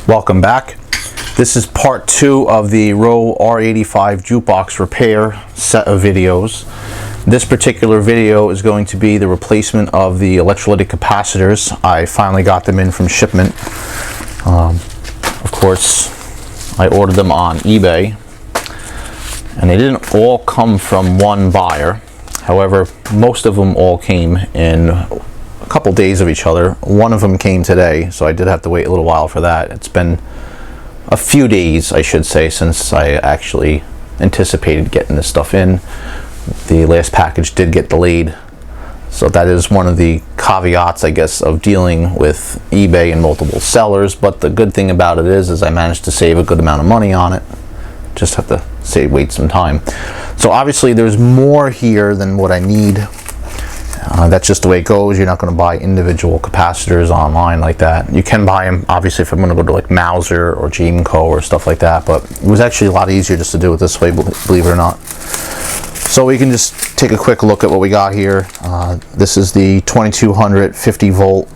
Welcome back. This is part 2 of the Rowe R85 Jukebox repair set of videos. This particular video is going to be the replacement of the electrolytic capacitors. I finally got them in from shipment. Of course, I ordered them on eBay, and they didn't all come from one buyer. However, most of them all came in a couple days of each other. One of them came today, so I did have to wait a little while for that. It's been a few days, I should say, since I actually anticipated getting this stuff in. The last package did get delayed, so that is one of the caveats, I guess, of dealing with eBay and multiple sellers. But the good thing about it is I managed to save a good amount of money on it. Just have to wait some time. So obviously there's more here than what I need. That's just the way it goes. You're not going to buy individual capacitors online like that. You can buy them, obviously, if I'm going to go to like Mauser or Jameco or stuff like that, but it was actually a lot easier just to do it this way, believe it or not. So we can just take a quick look at what we got here. This is the 2200 50 volt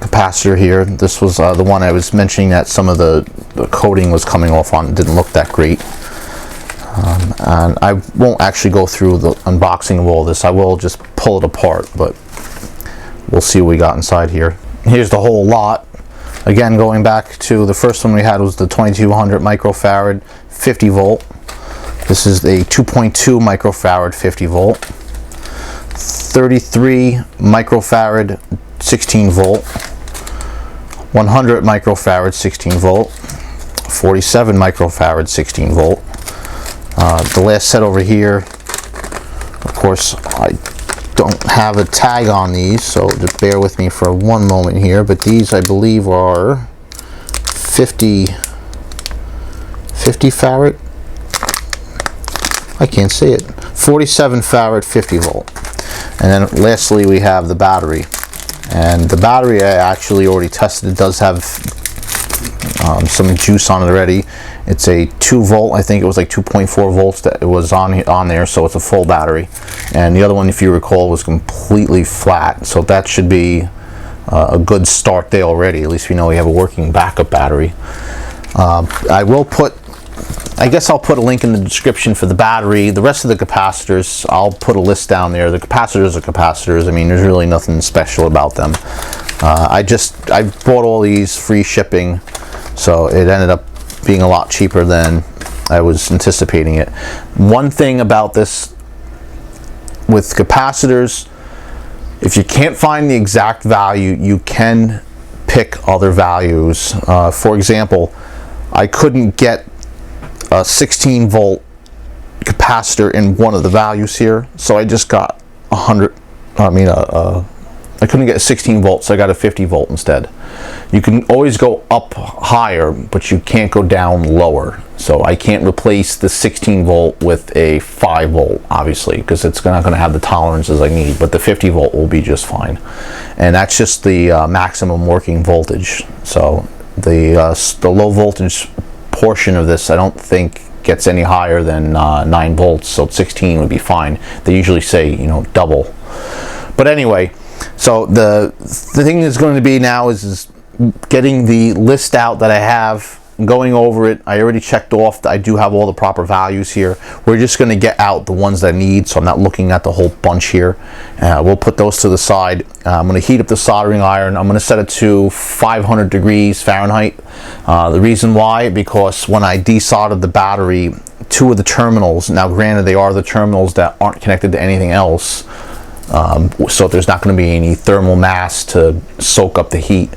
capacitor here. This was the one I was mentioning that some of the coating was coming off on. It didn't look that great. And I won't actually go through the unboxing of all this. I will just pull it apart, but we'll see what we got inside here. Here's the whole lot. Again, going back to the first one we had was the 2200 microfarad 50 volt. This is the 2.2 microfarad 50 volt, 33 microfarad 16 volt, 100 microfarad 16 volt, 47 microfarad 16 volt. The last set over here, of course, I don't have a tag on these, so just bear with me for one moment here, but these I believe are 50 farad. I can't see it. 47 farad 50 volt. And then lastly we have the battery. And the battery I actually already tested. It does have some juice on it already. It's a 2 volt, I think it was like 2.4 volts that it was on there, so it's a full battery. And the other one, if you recall, was completely flat, so that should be a good start there already. At least we know we have a working backup battery. I guess I'll put a link in the description for the battery. The rest of the capacitors, I'll put a list down there. The capacitors are capacitors. I mean, there's really nothing special about them. I bought all these free shipping, so it ended up being a lot cheaper than I was anticipating it. One thing about this with capacitors, if you can't find the exact value, you can pick other values. For example, I couldn't get a 16 volt capacitor in one of the values here, so I just got I couldn't get a 16 volt, so I got a 50 volt instead. You can always go up higher, but you can't go down lower. So I can't replace the 16 volt with a 5 volt, obviously, because it's not going to have the tolerances I need, but the 50 volt will be just fine. And that's just the maximum working voltage. So the low voltage portion of this, I don't think gets any higher than 9 volts, so 16 would be fine. They usually say, you know, double. But anyway, so the thing is going to be now is getting the list out that I have, going over it. I already checked off that I do have all the proper values here. We're just going to get out the ones that I need, so I'm not looking at the whole bunch here. We'll put those to the side. I'm going to heat up the soldering iron. I'm going to set it to 500 degrees Fahrenheit. The reason why, because when I desoldered the battery, 2 of the terminals, now granted they are the terminals that aren't connected to anything else, so there's not going to be any thermal mass to soak up the heat.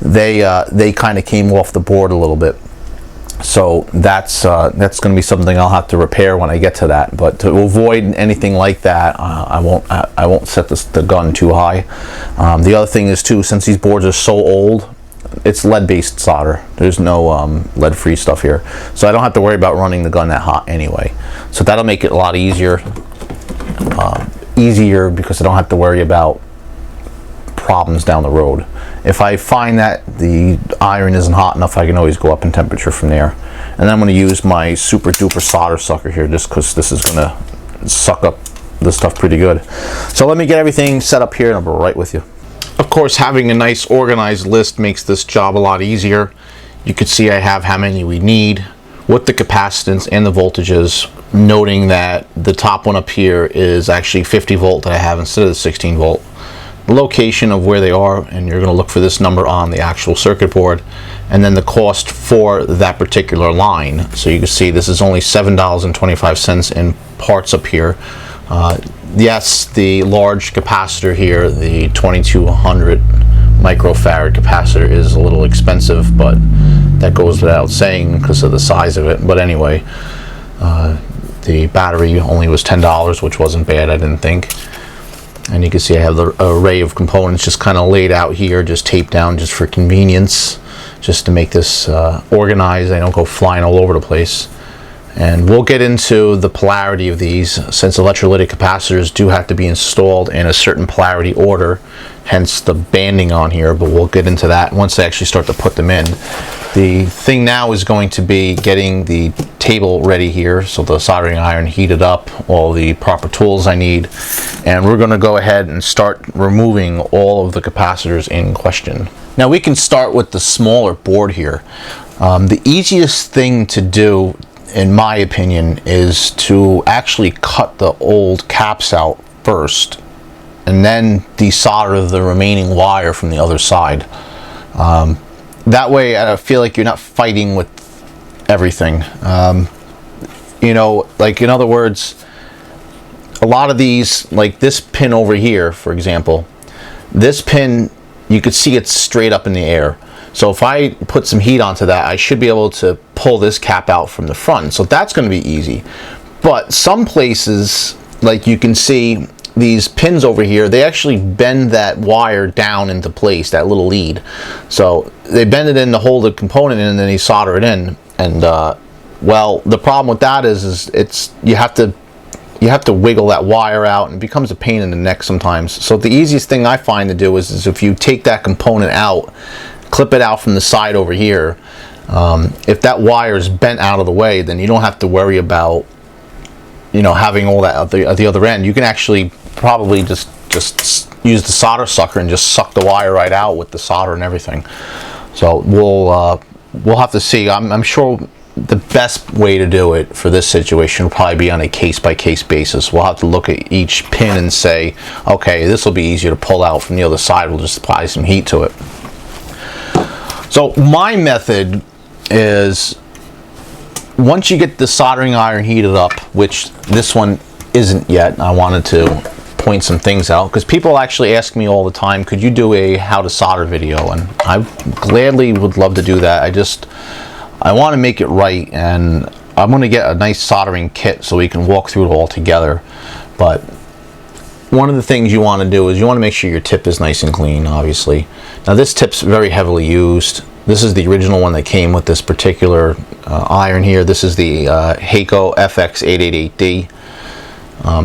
They kind of came off the board a little bit, so that's going to be something I'll have to repair when I get to that. But to avoid anything like that, I won't set the gun too high. The other thing is too, since these boards are so old, it's lead-based solder. There's no lead-free stuff here, so I don't have to worry about running the gun that hot anyway. So that'll make it a lot easier because I don't have to worry about problems down the road. If I find that the iron isn't hot enough, I can always go up in temperature from there. And then I'm going to use my super duper solder sucker here, just because this is going to suck up this stuff pretty good. So let me get everything set up here and I'll be right with you. Of course, having a nice organized list makes this job a lot easier. You can see I have how many we need, what the capacitance and the voltages, noting that the top one up here is actually 50 volt that I have instead of the 16 volt. The location of where they are, and you're going to look for this number on the actual circuit board, and then the cost for that particular line. So you can see this is only $7.25 in parts up here. Yes, the large capacitor here, the 2200 microfarad capacitor, is a little expensive, but that goes without saying because of the size of it. But anyway, the battery only was $10, which wasn't bad, I didn't think. And you can see I have the array of components just kind of laid out here, just taped down just for convenience, just to make this organized. I don't go flying all over the place. And we'll get into the polarity of these, since electrolytic capacitors do have to be installed in a certain polarity order, hence the banding on here, but we'll get into that once I actually start to put them in. The thing now is going to be getting the table ready here, so the soldering iron heated up, all the proper tools I need, and we're going to go ahead and start removing all of the capacitors in question. Now we can start with the smaller board here. The easiest thing to do, in my opinion, is to actually cut the old caps out first and then desolder the remaining wire from the other side. That way I feel like you're not fighting with everything. You know, like, in other words, a lot of these, like this pin over here, for example, this pin, you could see it's straight up in the air. So if I put some heat onto that, I should be able to pull this cap out from the front. So that's going to be easy. But some places, like you can see these pins over here, they actually bend that wire down into place, that little lead. So they bend it in to hold the component in, and then they solder it in. And well, the problem with that is it's you have to wiggle that wire out, and it becomes a pain in the neck sometimes. So the easiest thing I find to do is if you take that component out, clip it out from the side over here. If that wire is bent out of the way, then you don't have to worry about, you know, having all that at the other end. You can actually probably just use the solder sucker and just suck the wire right out with the solder and everything. So we'll have to see. I'm sure the best way to do it for this situation will probably be on a case-by-case basis. We'll have to look at each pin and say, okay, this will be easier to pull out from the other side. We'll just apply some heat to it. So my method is, once you get the soldering iron heated up, which this one isn't yet, I wanted to point some things out because people actually ask me all the time, could you do a how to solder video? And I gladly would love to do that. I want to make it right, and I'm going to get a nice soldering kit so we can walk through it all together. But one of the things you want to do is you want to make sure your tip is nice and clean, obviously. Now this tip's very heavily used. This is the original one that came with this particular iron here. This is the Hakko FX888D.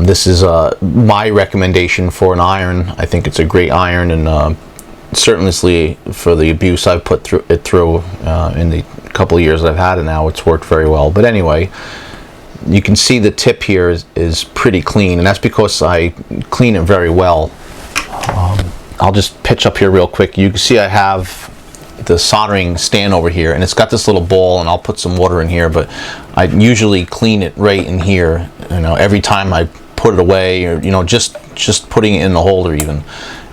This is my recommendation for an iron. I think it's a great iron, and certainly for the abuse I've put through in the couple of years I've had it now, it's worked very well. But anyway, you can see the tip here is pretty clean, and that's because I clean it very well. I'll just pitch up here real quick. You can see I have the soldering stand over here, and it's got this little ball, and I'll put some water in here, but I usually clean it right in here, you know, every time I put it away, or, you know, just putting it in the holder even,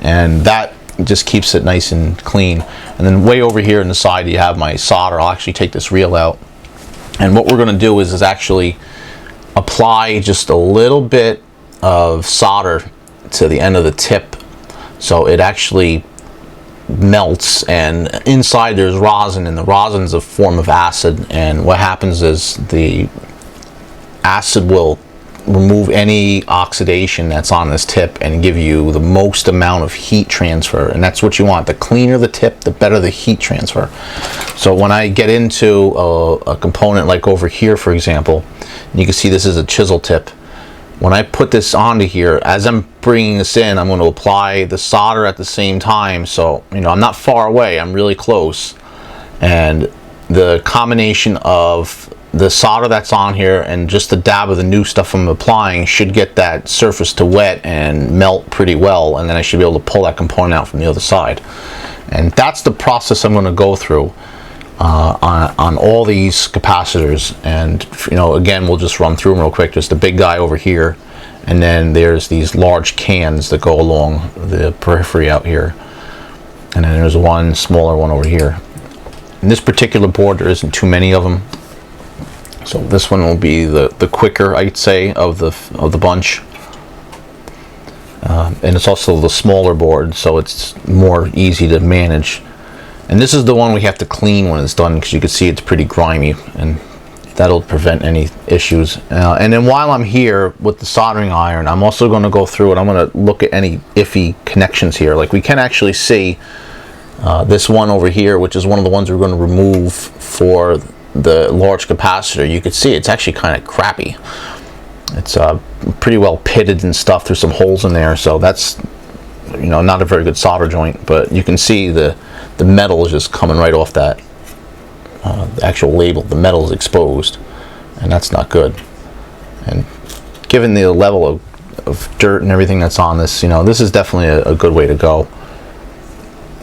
and that just keeps it nice and clean. And then way over here on the side you have my solder. I'll actually take this reel out, and what we're going to do is actually apply just a little bit of solder to the end of the tip, so it actually melts, and inside there's rosin, and the rosin is a form of acid, and what happens is the acid will remove any oxidation that's on this tip and give you the most amount of heat transfer, and that's what you want. The cleaner the tip, the better the heat transfer. So when I get into a component like over here, for example, you can see this is a chisel tip. When I put this onto here, as I'm bringing this in, I'm going to apply the solder at the same time. So, you know, I'm not far away, I'm really close. And the combination of the solder that's on here and just the dab of the new stuff I'm applying should get that surface to wet and melt pretty well, and then I should be able to pull that component out from the other side. And that's the process I'm going to go through on all these capacitors. And again, we'll just run through them real quick. Just the big guy over here, and then there's these large cans that go along the periphery out here, and then there's one smaller one over here. In this particular board, there isn't too many of them, so this one will be the quicker, I'd say, of the bunch. And it's also the smaller board, so it's more easy to manage. And this is the one we have to clean when it's done, because you can see it's pretty grimy, and that'll prevent any issues. And then while I'm here with the soldering iron, I'm also going to go through and I'm going to look at any iffy connections here. Like we can actually see this one over here, which is one of the ones we're going to remove for the large capacitor. You can see it's actually kind of crappy. It's pretty well pitted and stuff. There's some holes in there, so that's not a very good solder joint. But you can see the metal is just coming right off that the actual label. The metal is exposed, and that's not good. And given the level of dirt and everything that's on this, this is definitely a good way to go.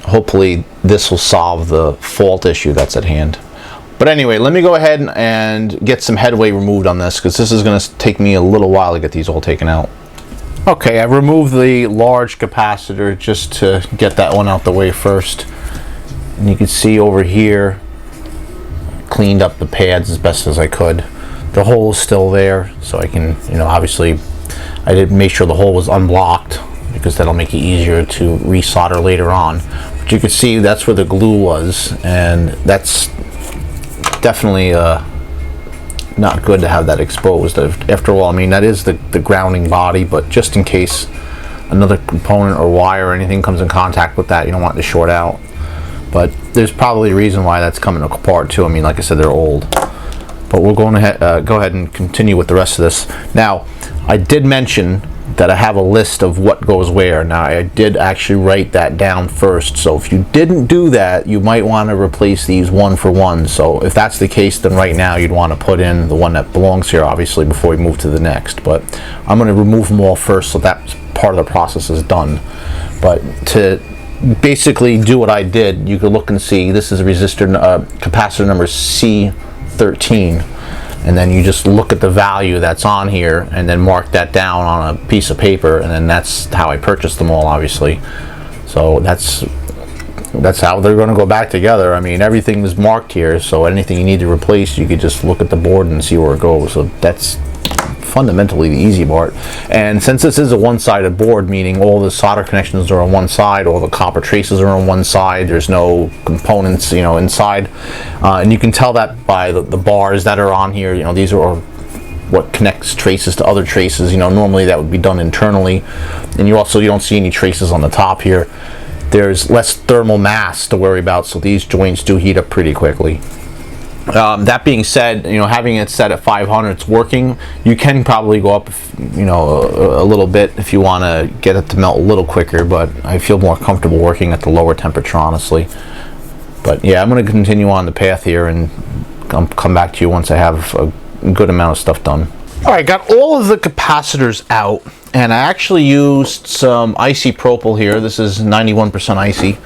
Hopefully this will solve the fault issue that's at hand. But anyway, let me go ahead and get some headway removed on this, because this is going to take me a little while to get these all taken out. Okay, I removed the large capacitor just to get that one out the way first. And you can see over here, cleaned up the pads as best as I could. The hole is still there, so I can, obviously I did make sure the hole was unblocked, because that'll make it easier to resolder later on. But you can see that's where the glue was, and that's definitely not good to have that exposed. After all, I mean, that is the grounding body, but just in case another component or wire or anything comes in contact with that, you don't want it to short out. But there's probably a reason why that's coming apart too. I mean, like I said, they're old. But we're going to go ahead and continue with the rest of this. Now, I did mention that I have a list of what goes where. Now, I did actually write that down first, so if you didn't do that, you might want to replace these one for one. So if that's the case, then right now you'd want to put in the one that belongs here, obviously, before we move to the next. But I'm going to remove them all first, so that part of the process is done. But to basically do what I did, you could look and see this is a resistor capacitor number C13. And then you just look at the value that's on here and then mark that down on a piece of paper, and then that's how I purchased them all, obviously. So that's how they're going to go back together. I mean, everything is marked here, so anything you need to replace, you could just look at the board and see where it goes. So that's fundamentally the easy part. And since this is a one-sided board, meaning all the solder connections are on one side, all the copper traces are on one side, there's no components inside, and you can tell that by the bars that are on here. These are what connects traces to other traces. Normally that would be done internally, and you don't see any traces on the top here. There's less thermal mass to worry about, so these joints do heat up pretty quickly. That being said, having it set at 500, it's working. You can probably go up, a little bit if you want to get it to melt a little quicker, but I feel more comfortable working at the lower temperature, honestly. But yeah, I'm going to continue on the path here, and I'll come back to you once I have a good amount of stuff done. Alright, got all of the capacitors out, and I actually used some icy propyl here. This is 91% icy,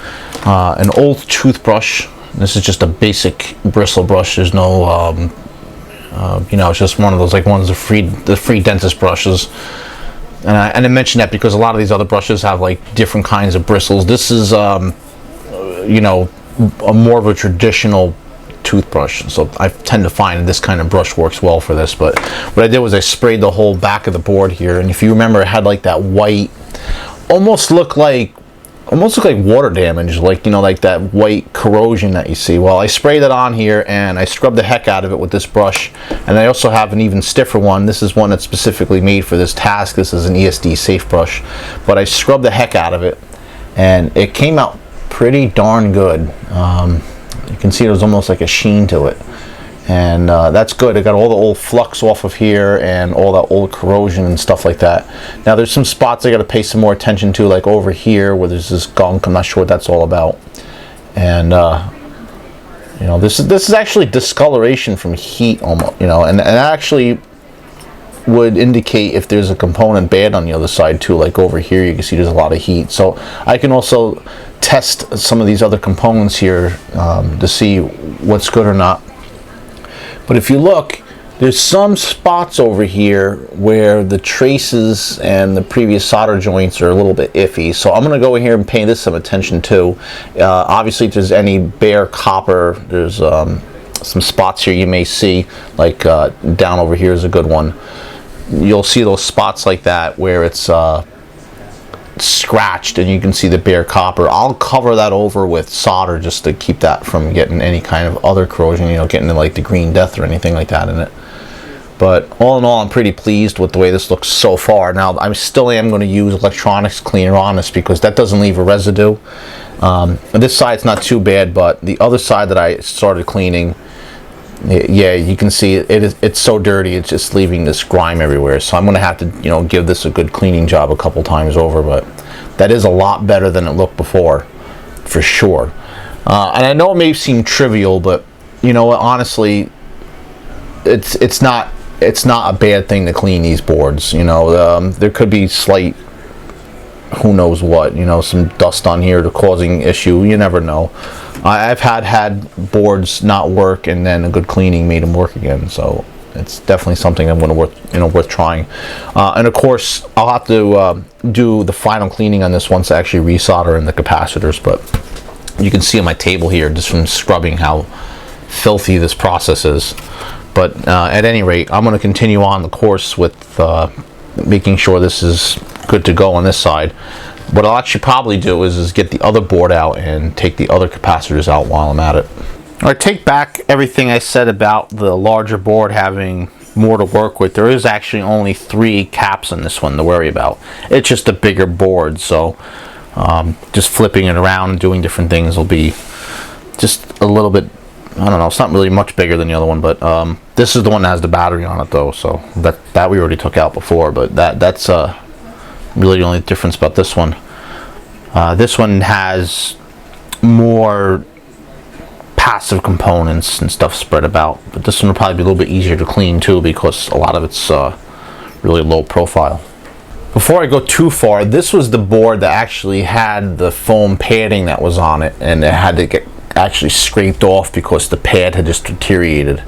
an old toothbrush. This is just a basic bristle brush. There's no, it's just one of those, like ones of the free dentist brushes. And I mention that because a lot of these other brushes have like different kinds of bristles. This is, a more of a traditional toothbrush. So I tend to find this kind of brush works well for this. But what I did was I sprayed the whole back of the board here. And if you remember, it had like that white, almost looked like water damage, like that white corrosion that you see. Well, I sprayed it on here and I scrubbed the heck out of it with this brush. And I also have an even stiffer one. This is one that's specifically made for this task. This is an ESD safe brush, but I scrubbed the heck out of it and it came out pretty darn good. You can see there's almost like a sheen to it, and that's good. I got all the old flux off of here and all that old corrosion and stuff like that. Now there's some spots I got to pay some more attention to, like over here where there's this gunk. I'm not sure what that's all about, and You know, this is actually discoloration from heat almost, you know, and actually would indicate if there's a component bad on the other side too. Like over here you can see there's a lot of heat, so I can also test some of these other components here to see what's good or not. But if you look, there's some spots over here where the traces and the previous solder joints are a little bit iffy, so I'm going to go in here and pay this some attention too. Obviously if there's any bare copper, there's some spots here you may see, like down over here is a good one. You'll see those spots like that where it's scratched and you can see the bare copper. I'll cover that over with solder just to keep that from getting any kind of other corrosion, you know, getting like the green death or anything like that in it. But all in all, I'm pretty pleased with the way this looks so far. Now I still am going to use electronics cleaner on this because that doesn't leave a residue. This side's not too bad, but the other side that I started cleaning, yeah, you can see it's so dirty, it's just leaving this grime everywhere. So I'm going to have to, you know, give this a good cleaning job a couple times over, but that is a lot better than it looked before, for sure. And I know it may seem trivial, but you know what, honestly, it's not a bad thing to clean these boards. You know, there could be slight, who knows what, you know, some dust on here to causing issue. You never know. I've had boards not work and then a good cleaning made them work again. So it's definitely something I'm going to worth trying. And of course, I'll have to do the final cleaning on this once I actually resolder in the capacitors. But you can see on my table here, just from scrubbing, how filthy this process is. But at any rate, I'm going to continue on the course with making sure this is good to go on this side. What I'll actually probably do is get the other board out and take the other capacitors out while I'm at it. I take back everything I said about the larger board having more to work with. There is actually only 3 caps on this one to worry about. It's just a bigger board, so just flipping it around and doing different things will be just a little bit, I don't know, it's not really much bigger than the other one, but this is the one that has the battery on it though, so that we already took out before, but that's really the only difference about this one. This one has more passive components and stuff spread about, but this one will probably be a little bit easier to clean too because a lot of it's really low profile. Before I go too far, this was the board that actually had the foam padding that was on it, and it had to get actually scraped off because the pad had just deteriorated.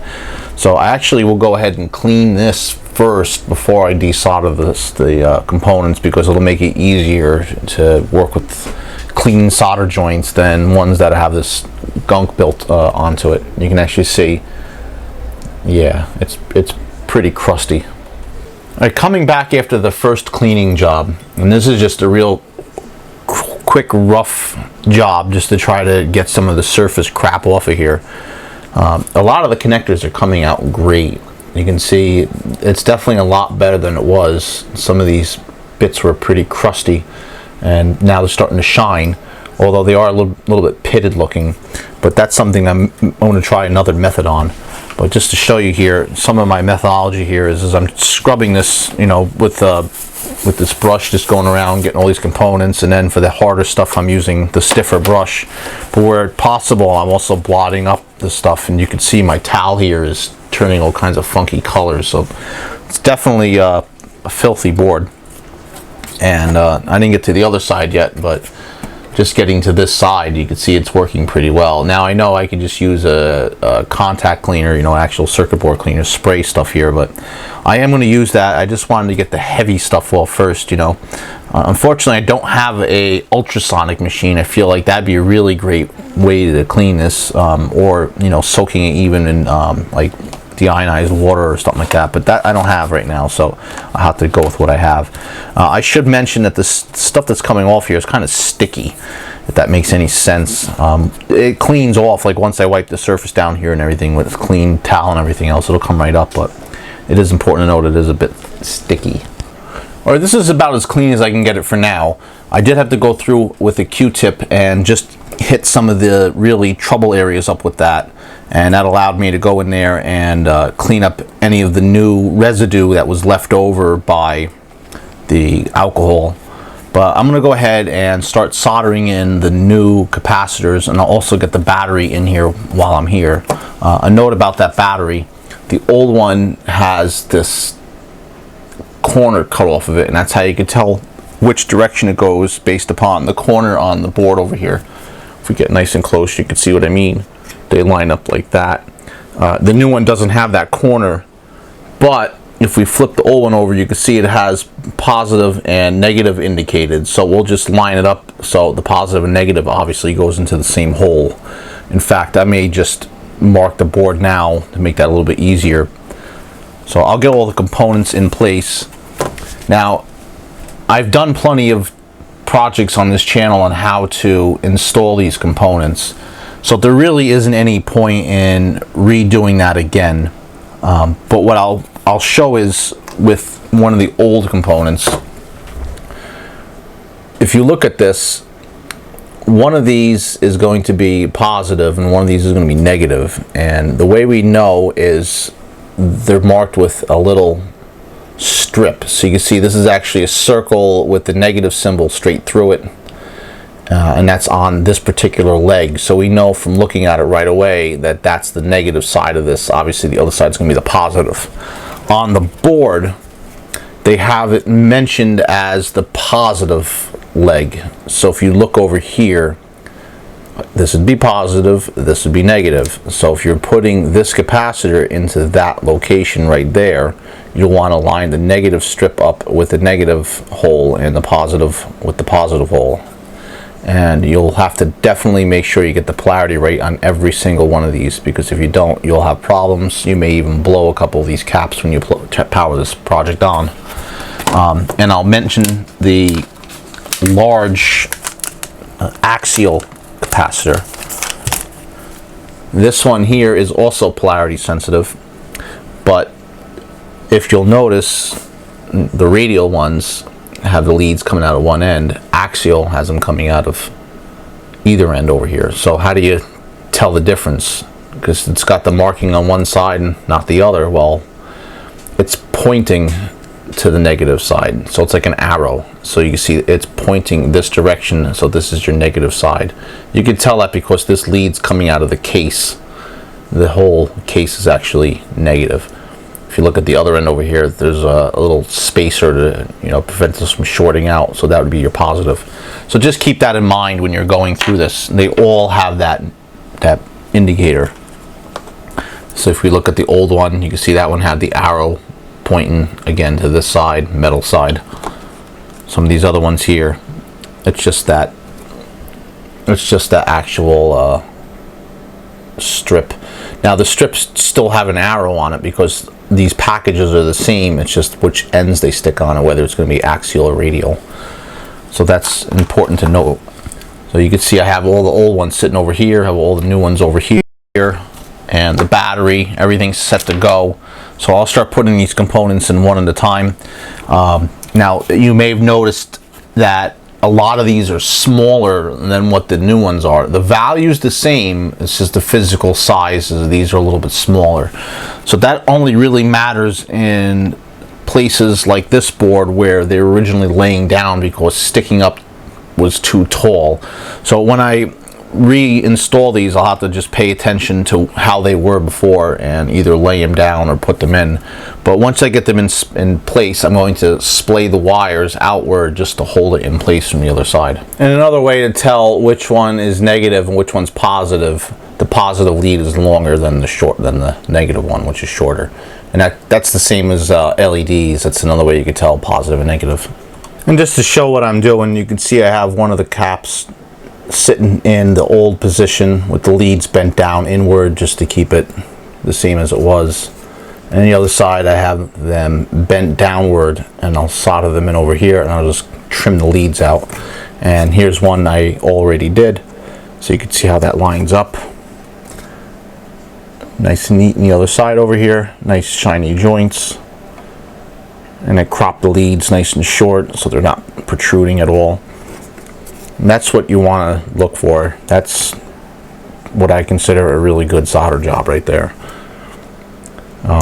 So I actually will go ahead and clean this first before I desolder the components, because it'll make it easier to work with clean solder joints than ones that have this gunk built onto it. You can actually see, yeah, it's pretty crusty. Alright, coming back after the first cleaning job, and this is just a real quick rough job just to try to get some of the surface crap off of here. A lot of the connectors are coming out great. You can see it's definitely a lot better than it was. Some of these bits were pretty crusty and now they're starting to shine, although they are a little bit pitted looking, but that's something I'm going to try another method on. But just to show you here, some of my methodology here is I'm scrubbing this, you know, with this brush, just going around getting all these components, and then for the harder stuff I'm using the stiffer brush. But where possible, I'm also blotting up the stuff, and you can see my towel here is turning all kinds of funky colors, so it's definitely a filthy board. And I didn't get to the other side yet, but just getting to this side, you can see it's working pretty well. Now I know I can just use a contact cleaner, you know, actual circuit board cleaner, spray stuff here, but I am going to use that. I just wanted to get the heavy stuff well first, you know. Unfortunately, I don't have a ultrasonic machine. I feel like that'd be a really great way to clean this, or, you know, soaking it even in like deionized water or something like that, but that I don't have right now, so I'll have to go with what I have. I should mention that this stuff that's coming off here is kind of sticky, if that makes any sense. It cleans off, like once I wipe the surface down here and everything with a clean towel and everything else, it'll come right up, but it is important to note it is a bit sticky. Alright, this is about as clean as I can get it for now. I did have to go through with a Q-tip and just hit some of the really trouble areas up with that, and that allowed me to go in there and clean up any of the new residue that was left over by the alcohol But I'm going to go ahead and start soldering in the new capacitors, and I'll also get the battery in here while I'm here. A note about that battery: the old one has this corner cut off of it, and that's how you can tell which direction it goes based upon the corner on the board over here. If we get nice and close, you can see what I mean. They line up like that. The new one doesn't have that corner, but if we flip the old one over, you can see it has positive and negative indicated. So we'll just line it up so the positive and negative obviously goes into the same hole. In fact, I may just mark the board now to make that a little bit easier. So I'll get all the components in place. Now, I've done plenty of projects on this channel on how to install these components, so there really isn't any point in redoing that again. But what I'll show is with one of the old components. If you look at this, one of these is going to be positive and one of these is going to be negative, and the way we know is they're marked with a little strip. So you can see this is actually a circle with the negative symbol straight through it, and that's on this particular leg. So we know from looking at it right away that that's the negative side of this. Obviously the other side is going to be the positive. On the board they have it mentioned as the positive leg. So if you look over here, this would be positive, this would be negative. So if you're putting this capacitor into that location right there, you'll want to line the negative strip up with the negative hole and the positive with the positive hole. And you'll have to definitely make sure you get the polarity right on every single one of these, because if you don't, you'll have problems. You may even blow a couple of these caps when you power this project on. And I'll mention the large Axial capacitor. This one here is also polarity sensitive, but if you'll notice, the Radial ones have the leads coming out of one end. Axial has them coming out of either end over here. So how do you tell the difference? Because it's got the marking on one side and not the other. Well, it's pointing to the negative side, so it's like an arrow. So you can see it's pointing this direction, so this is your negative side. You can tell that because this lead's coming out of the case. The whole case is actually negative. If you look at the other end over here, there's a little spacer to, prevent this from shorting out, so that would be your positive. So just keep that in mind when you're going through this. They all have that indicator. So if we look at the old one, you can see that one had the arrow pointing again to this side, metal side. Some of these other ones here, it's just that actual strip. Now the strips still have an arrow on it because these packages are the same. It's just which ends they stick on it, whether it's going to be axial or radial. So that's important to note. So you can see I have all the old ones sitting over here, I have all the new ones over here, and the battery, everything's set to go. So I'll start putting these components in one at a time. Now you may have noticed that a lot of these are smaller than what the new ones are. The value's the same, it's just the physical sizes. These are a little bit smaller. So that only really matters in places like this board where they're originally laying down because sticking up was too tall. So when I reinstall these, I'll have to just pay attention to how they were before and either lay them down or put them in. But once I get them in place, I'm going to splay the wires outward just to hold it in place from the other side. And another way to tell which one is negative and which one's positive, the positive lead is longer than the negative one, which is shorter. And that's the same as LEDs. That's another way you can tell positive and negative. And just to show what I'm doing, you can see I have one of the caps sitting in the old position with the leads bent down inward just to keep it the same as it was. And the other side I have them bent downward, and I'll solder them in over here and I'll just trim the leads out. And here's one I already did, so you can see how that lines up. Nice and neat. In the other side over here, nice shiny joints. And I crop the leads nice and short so they're not protruding at all. And that's what you want to look for. That's what I consider a really good solder job right there.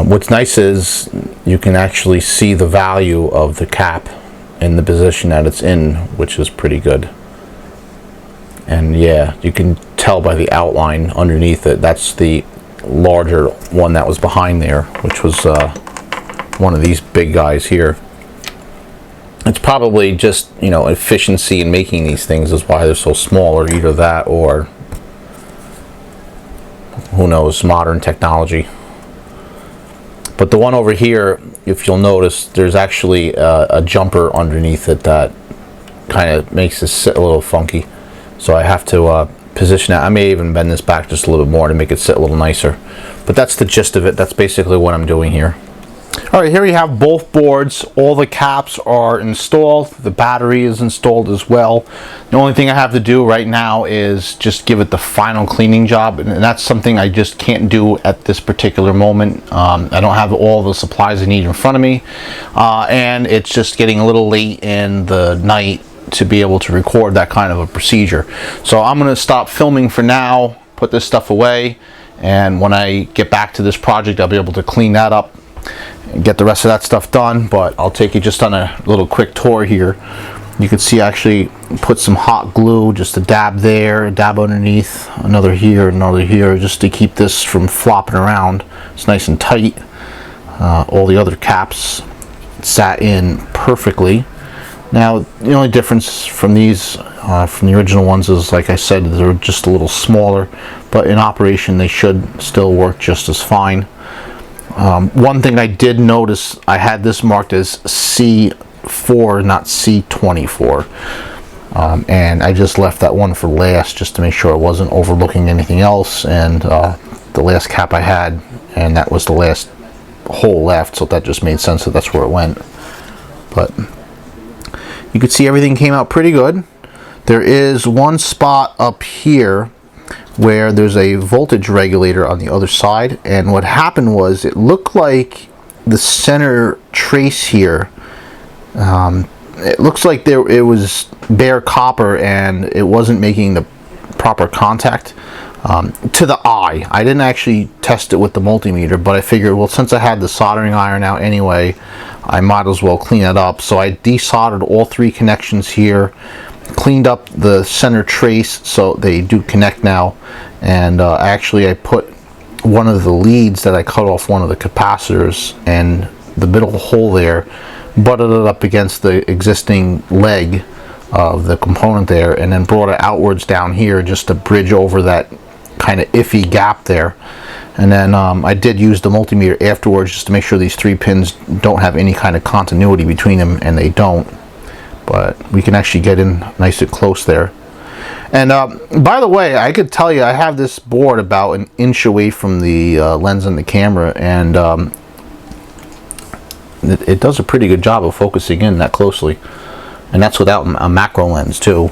What's nice is you can actually see the value of the cap in the position that it's in, which is pretty good. And yeah, you can tell by the outline underneath it, that's the larger one that was behind there, which was one of these big guys here. It's probably just, you know, efficiency in making these things is why they're so small, or either that or who knows, modern technology. But the one over here, if you'll notice, there's actually a jumper underneath it that kind of makes this sit a little funky. So I have to position it. I may even bend this back just a little bit more to make it sit a little nicer. But that's the gist of it. That's basically what I'm doing here. Alright, here we have both boards. All the caps are installed. The battery is installed as well. The only thing I have to do right now is just give it the final cleaning job, and that's something I just can't do at this particular moment. I don't have all the supplies I need in front of me, and it's just getting a little late in the night to be able to record that kind of a procedure. So I'm going to stop filming for now, put this stuff away, and when I get back to this project, I'll be able to clean that up and get the rest of that stuff done. But I'll take you just on a little quick tour here. You can see I actually put some hot glue, just a dab there, a dab underneath, another here, another here, just to keep this from flopping around. It's nice and tight. All the other caps sat in perfectly. Now, the only difference from these, from the original ones, is, like I said, they're just a little smaller, but in operation they should still work just as fine. One thing I did notice, I had this marked as C4, not C24, and I just left that one for last just to make sure I wasn't overlooking anything else. And the last cap I had, and that was the last hole left, so that just made sense that that's where it went. But you can see everything came out pretty good. There is one spot up here where there's a voltage regulator on the other side, and what happened was it looked like the center trace here, it looks like it was bare copper and it wasn't making the proper contact to the eye. I didn't actually test it with the multimeter, but I figured, well, since I had the soldering iron out anyway, I might as well clean it up. So I desoldered all three connections here, cleaned up the center trace so they do connect now, and actually I put one of the leads that I cut off one of the capacitors, and the middle hole there, butted it up against the existing leg of the component there, and then brought it outwards down here just to bridge over that kind of iffy gap there. And then I did use the multimeter afterwards just to make sure these three pins don't have any kind of continuity between them, and they don't. But we can actually get in nice and close there. And by the way, I could tell you I have this board about an inch away from the lens in the camera, and it does a pretty good job of focusing in that closely. And that's without a macro lens too.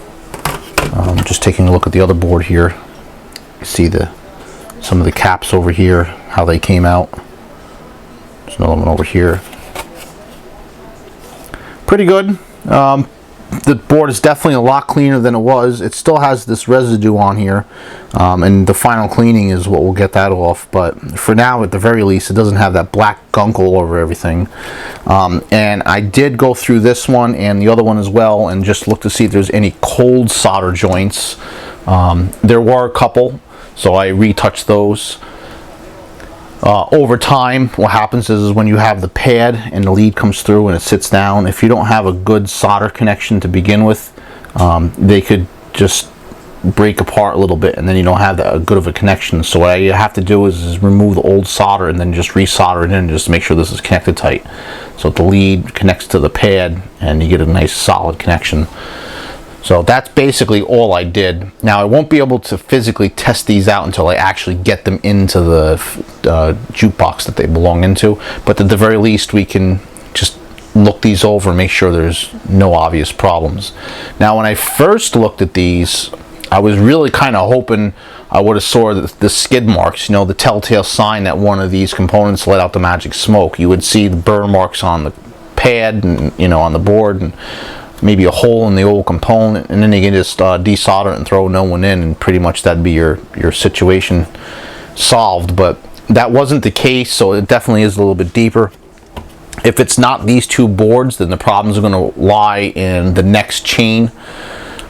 Just taking a look at the other board here. You see some of the caps over here, how they came out. There's another one over here. Pretty good. The board is definitely a lot cleaner than it was. It still has this residue on here, and the final cleaning is what will get that off. But for now, at the very least, it doesn't have that black gunk all over everything. And I did go through this one and the other one as well, and just look to see if there's any cold solder joints. There were a couple, so I retouched those. Over time, what happens is when you have the pad and the lead comes through and it sits down, if you don't have a good solder connection to begin with, they could just break apart a little bit, and then you don't have that good of a connection. So what you have to do is remove the old solder and then just resolder it in, just to make sure this is connected tight. So the lead connects to the pad and you get a nice solid connection. So that's basically all I did. Now I won't be able to physically test these out until I actually get them into the jukebox that they belong into, but at the very least we can just look these over and make sure there's no obvious problems. Now when I first looked at these, I was really kind of hoping I would have saw the skid marks, you know, the telltale sign that one of these components let out the magic smoke. You would see the burn marks on the pad and, you know, on the board, and maybe a hole in the old component, and then you can just desolder it and throw no one in, and pretty much that'd be your situation solved. But that wasn't the case, so it definitely is a little bit deeper. If it's not these two boards, then the problems are going to lie in the next chain.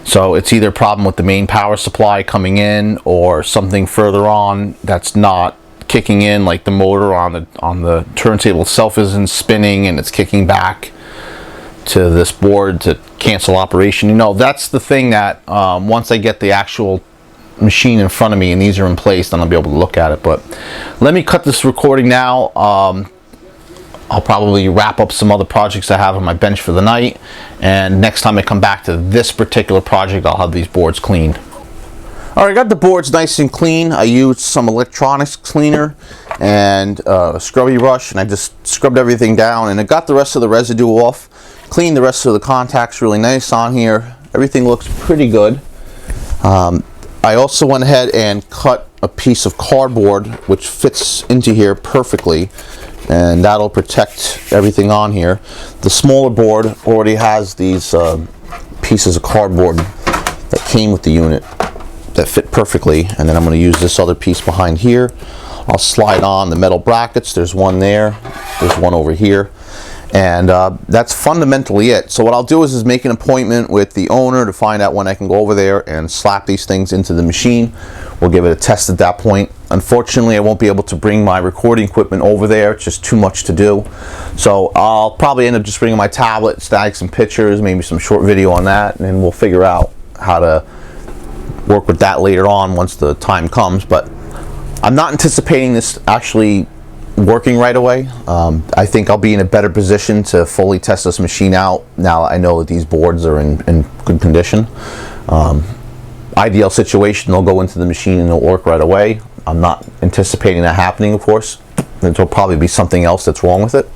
So it's either a problem with the main power supply coming in, or something further on that's not kicking in, like the motor on the turntable itself isn't spinning and it's kicking back to this board to cancel operation. You know, that's the thing that once I get the actual machine in front of me and these are in place, then I'll be able to look at it. But let me cut this recording now. I'll probably wrap up some other projects I have on my bench for the night, and next time I come back to this particular project, I'll have these boards cleaned. All right, I got the boards nice and clean. I used some electronics cleaner and a scrubby brush, and I just scrubbed everything down, and I got the rest of the residue off, cleaned the rest of the contacts really nice on here. Everything looks pretty good. I also went ahead and cut a piece of cardboard which fits into here perfectly, and that'll protect everything on here. The smaller board already has these pieces of cardboard that came with the unit that fit perfectly, and then I'm going to use this other piece behind here. I'll slide on the metal brackets. There's one there, there's one over here, and that's fundamentally it. So what I'll do is make an appointment with the owner to find out when I can go over there and slap these things into the machine. We'll give it a test at that point. Unfortunately, I won't be able to bring my recording equipment over there. It's just too much to do. So I'll probably end up just bringing my tablet, snag some pictures, maybe some short video on that, and then we'll figure out how to work with that later on once the time comes. But I'm not anticipating this actually working right away. I think I'll be in a better position to fully test this machine out now I know that these boards are in good condition. Ideal situation, they'll go into the machine and it'll work right away. I'm not anticipating that happening, of course. There'll probably be something else that's wrong with it,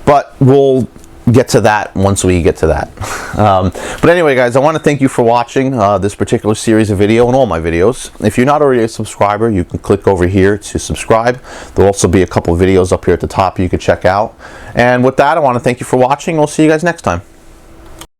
but we'll get to that once we get to that. But anyway, guys, I want to thank you for watching this particular series of video and all my videos. If you're not already a subscriber, you can click over here to subscribe. There'll also be a couple of videos up here at the top you could check out. And with that, I want to thank you for watching. We'll see you guys next time.